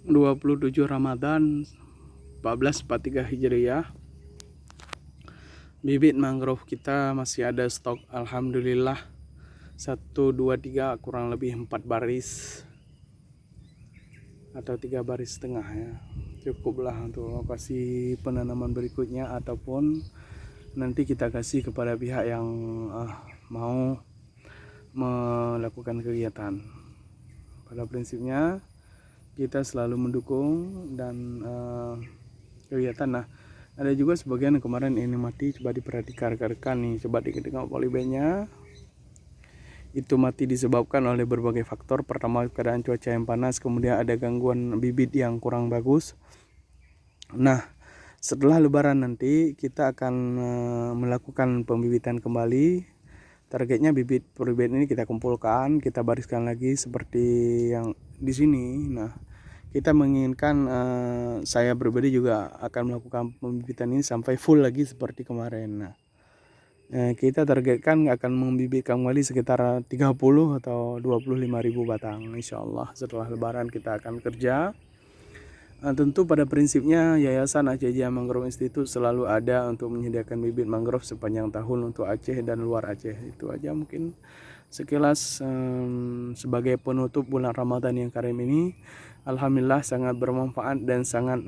27 Ramadan 1443 Hijriah. Bibit mangrove kita masih ada stok, alhamdulillah. 1, 2, 3, kurang lebih 4 baris atau 3 baris setengah ya. Cukuplah untuk lokasi penanaman berikutnya, ataupun nanti kita kasih kepada pihak yang mau melakukan kegiatan. Pada prinsipnya kita selalu mendukung dan kegiatan. Nah, ada juga sebagian yang kemarin ini mati, coba diperhatikan rekan nih, coba dikit-dikit polybagnya. Itu mati disebabkan oleh berbagai faktor. Pertama, keadaan cuaca yang panas, kemudian ada gangguan bibit yang kurang bagus. Nah, setelah lebaran nanti kita akan melakukan pembibitan kembali. Targetnya bibit polybag ini kita kumpulkan, kita bariskan lagi seperti yang di sini. Nah, kita menginginkan, saya pribadi juga akan melakukan pembibitan ini sampai full lagi seperti kemarin. Nah, kita targetkan akan membibitkan kembali sekitar 30 atau 25.000 batang insya Allah. Setelah lebaran kita akan kerja. Tentu pada prinsipnya Yayasan Aceh Jaya Mangrove Institute selalu ada untuk menyediakan bibit mangrove sepanjang tahun untuk Aceh dan luar Aceh. Itu aja mungkin sekilas sebagai penutup bulan Ramadan yang karim ini. Alhamdulillah sangat bermanfaat dan sangat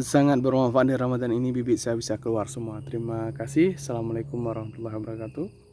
sangat bermanfaat di Ramadan ini. Bibit saya bisa keluar semua. Terima kasih. Assalamualaikum warahmatullahi wabarakatuh.